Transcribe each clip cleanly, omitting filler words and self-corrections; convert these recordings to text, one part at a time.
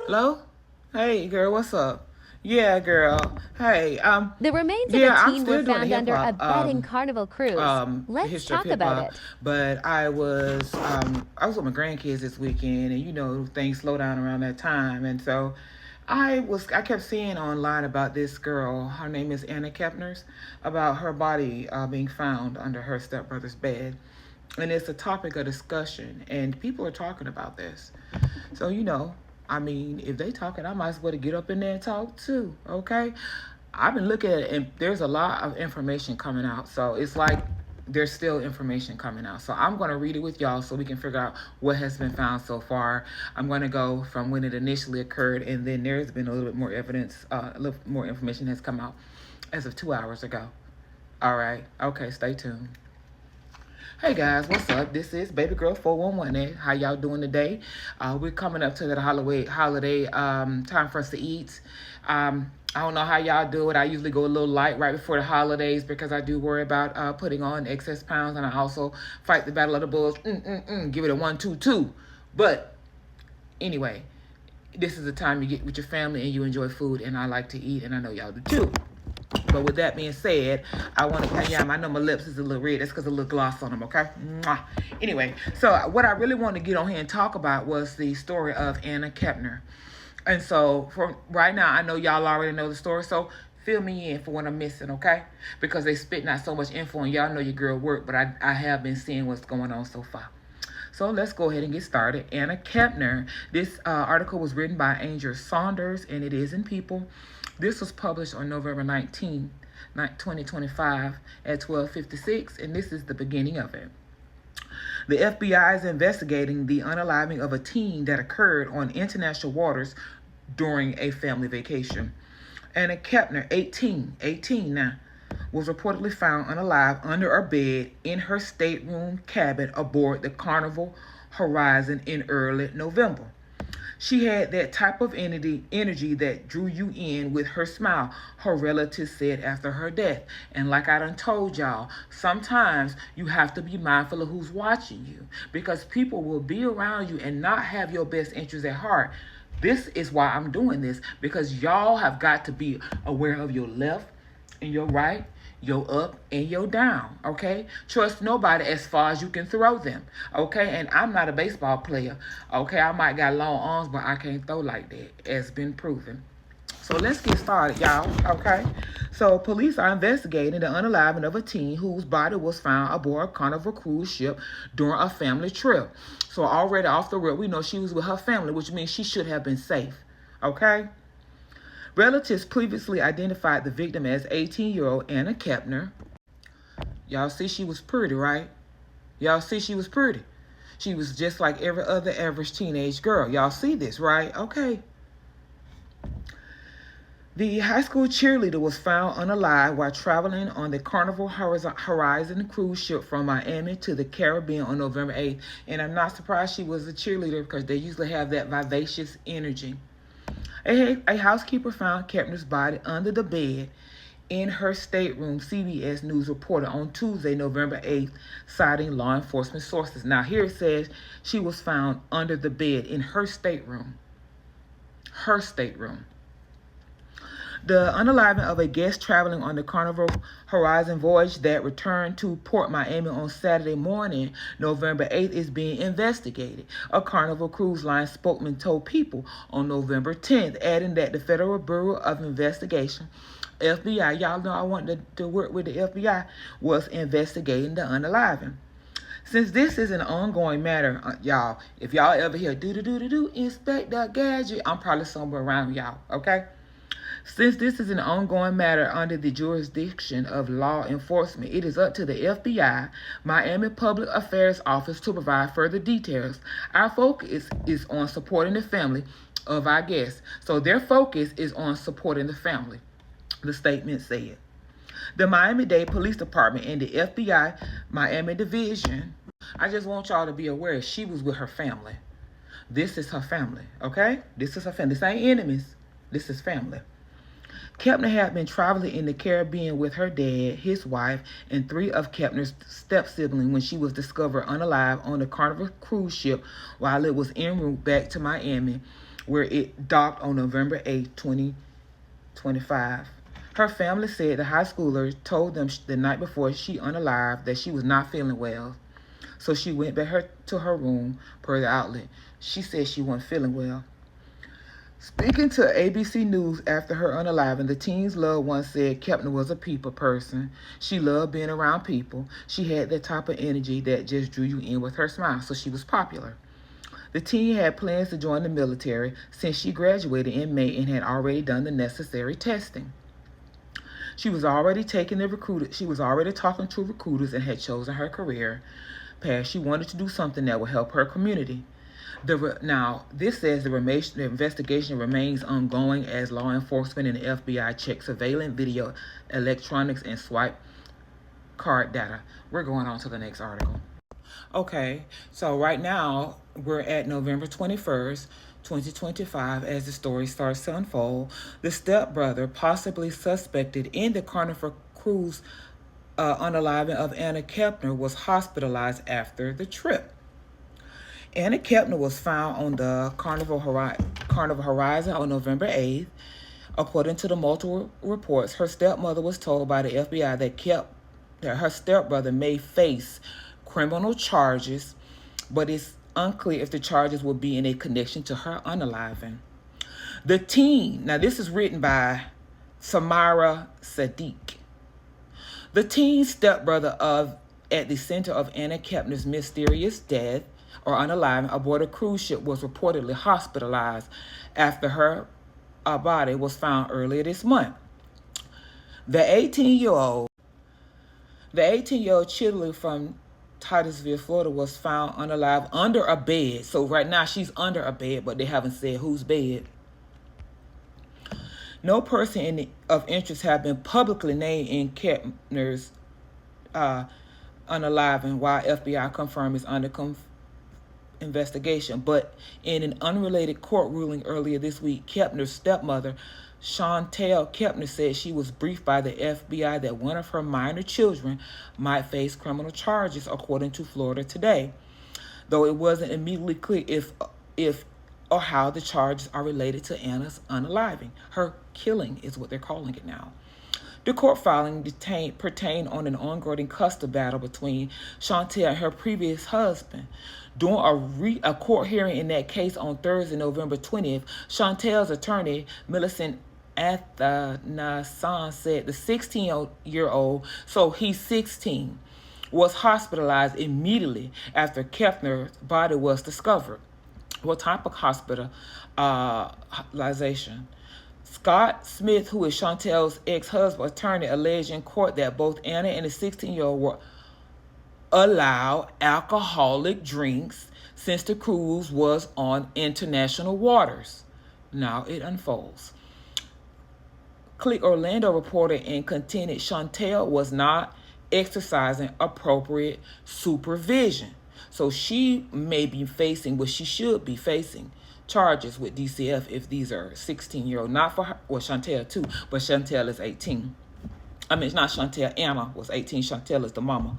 Hello? Hey, girl, what's up? Yeah, girl. Hey, The remains of a yeah, I'm teen were still doing the found hip under a hop, bed in Carnival Cruise. the Let's history of talk hip about hop, it. but I was with my grandkids this weekend, and you know things slow down around that time, and so I kept seeing online about this girl. Her name is Anna Kepner, about her body being found under her stepbrother's bed, and it's a topic of discussion, and people are talking about this. So, I mean, if they talking, I might as well get up in there and talk too. Okay. I've been looking at it, and there's a lot of information coming out. So it's like there's still information coming out. So I'm going to read it with y'all so we can figure out what has been found so far. I'm going to go from when it initially occurred, and then there's been a little bit more evidence, a little more information has come out as of 2 hours ago. All right. Okay. Stay tuned. Hey guys, what's up? This is Baby Girl 411. How y'all doing today? We're coming up to that holiday time for us to eat. I don't know how y'all do it. I usually go a little light right before the holidays because I do worry about putting on excess pounds, and I also fight the battle of the bulls. Give it a 1-2-2. But anyway, this is the time you get with your family and you enjoy food, and I like to eat, and I know y'all do too. But with that being said, I want to, yeah, I know my lips is a little red. That's because a little gloss on them, okay? Mwah. Anyway, so what I really wanted to get on here and talk about was the story of Anna Kepner. And so for right now, I know y'all already know the story, so fill me in for what I'm missing, okay? Because they spit out so much info, and y'all know your girl work, but I have been seeing what's going on so far. So let's go ahead and get started. Anna Kepner. This article was written by Angel Saunders, and it is in People. This was published on November 19, 2025 at 12:56, and this is the beginning of it. The FBI is investigating the unaliving of a teen that occurred on international waters during a family vacation. Anna Kepner, 18 now, was reportedly found unalive under a bed in her stateroom cabin aboard the Carnival Horizon in early November. She had that type of energy that drew you in with her smile, her relatives said after her death. And like I done told y'all, sometimes you have to be mindful of who's watching you because people will be around you and not have your best interests at heart. This is why I'm doing this because y'all have got to be aware of your left and your right, your up and your down, okay? Trust nobody as far as you can throw them, okay? And I'm not a baseball player, okay? I might got long arms, but I can't throw like that, as been proven. So let's get started, y'all, okay? So police are investigating the unaliving of a teen whose body was found aboard a Carnival Cruise Ship during a family trip. So already off the road, we know she was with her family, which means she should have been safe, okay? Relatives previously identified the victim as 18-year-old Anna Kepner. Y'all see she was pretty, right? Y'all see she was pretty. She was just like every other average teenage girl. Y'all see this, right? Okay. The high school cheerleader was found unalive while traveling on the Carnival Horizon cruise ship from Miami to the Caribbean on November 8th. And I'm not surprised she was a cheerleader because they usually have that vivacious energy. A housekeeper found Kepner's body under the bed in her stateroom, CBS News reported on Tuesday, November 8th, citing law enforcement sources. Now, here it says she was found under the bed in her stateroom. Her stateroom. The unaliving of a guest traveling on the Carnival Horizon voyage that returned to Port Miami on Saturday morning, November 8th, is being investigated. A Carnival Cruise Line spokesman told People on November 10th, adding that the Federal Bureau of Investigation, FBI, y'all know I wanted to work with the FBI, was investigating the unaliving. Since this is an ongoing matter, y'all, if y'all ever hear do Inspector Gadget, I'm probably somewhere around y'all, okay? Since this is an ongoing matter under the jurisdiction of law enforcement, it is up to the FBI, Miami Public Affairs Office, to provide further details. Our focus is on supporting the family of our guests. So their focus is on supporting the family, the statement said. The Miami-Dade Police Department and the FBI Miami Division, I just want y'all to be aware she was with her family. This is her family, okay? This is her family. This ain't enemies. This is family. Kepner had been traveling in the Caribbean with her dad, his wife, and three of Kepner's step-siblings when she was discovered unalive on the Carnival cruise ship while it was en route back to Miami where it docked on November 8th, 2025. Her family said the high schooler told them the night before she unalived that she was not feeling well. So she went back to her room, per the outlet. She said she wasn't feeling well. Speaking to ABC News after her unaliving, the teen's loved one said Kepner was a people person. She loved being around people. She had that type of energy that just drew you in with her smile, so she was popular. The teen had plans to join the military since she graduated in May and had already done the necessary testing. She was already talking to recruiters and had chosen her career path. She wanted to do something that would help her community. Now, this says the investigation remains ongoing as law enforcement and the FBI check surveillance video, electronics, and swipe card data. We're going on to the next article. Okay, so right now we're at November 21st, 2025, as the story starts to unfold. The stepbrother, possibly suspected in the Carnival Cruise unaliving of Ana Kepner, was hospitalized after the trip. Ana Kepner was found on the Carnival Horizon on November 8th. According to the multiple reports, her stepmother was told by the FBI that her stepbrother may face criminal charges, but it's unclear if the charges will be in a connection to her unaliving. The teen, now this is written by Samara Sadiq. The teen stepbrother at the center of Ana Kepner's mysterious death or unaliving aboard a cruise ship was reportedly hospitalized after her body was found earlier this month. The 18-year-old Chidley from Titusville, Florida, was found unalive under a bed. So right now she's under a bed, but they haven't said whose bed. No person of interest have been publicly named in Kepner's unaliving, while FBI confirmed it's under investigation. But in an unrelated court ruling earlier this week, Kepner's stepmother, Chantel Kepner, said she was briefed by the FBI that one of her minor children might face criminal charges, according to Florida Today, though it wasn't immediately clear if or how the charges are related to Anna's unaliving. Her killing is what they're calling it now. The court filing pertained on an ongoing custody battle between Chantel and her previous husband. During a court hearing in that case on Thursday, November 20th, Chantel's attorney, Millicent Athanasan, said the 16-year-old, so he's 16, was hospitalized immediately after Kepner's body was discovered. What type of hospitalization? Scott Smith, who is Chantel's ex-husband, attorney, alleged in court that both Anna and the 16-year-old were allowed alcoholic drinks since the cruise was on international waters. Now it unfolds. Click Orlando reported and contended Chantel was not exercising appropriate supervision. So she may be facing what she should be facing, charges with DCF if these are 16-year-old. Not for her, well, Chantel too, but Chantel is 18. I mean, it's not Chantel. Anna was 18. Chantel is the mama.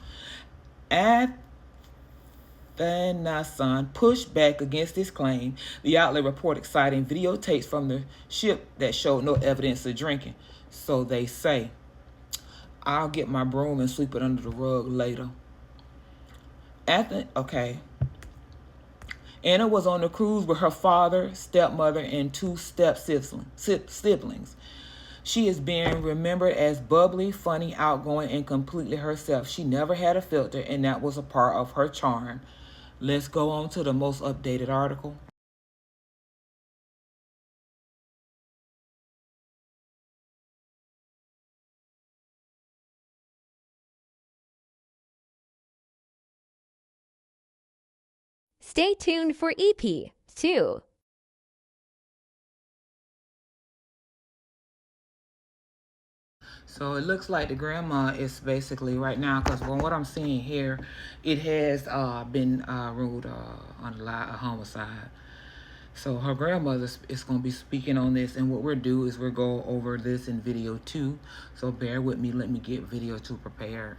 Athanasan pushed back against this claim. The outlet reported citing videotapes from the ship that showed no evidence of drinking. So they say. I'll get my broom and sweep it under the rug later. Okay. Anna was on the cruise with her father, stepmother, and two siblings. She is being remembered as bubbly, funny, outgoing, and completely herself. She never had a filter, and that was a part of her charm. Let's go on to the most updated article. Stay tuned for EP 2. So it looks like the grandma is basically right now, because from what I'm seeing here, it has been ruled a homicide. So her grandmother is going to be speaking on this, and what we'll do is we'll go over this in video 2. So bear with me. Let me get video 2 prepared.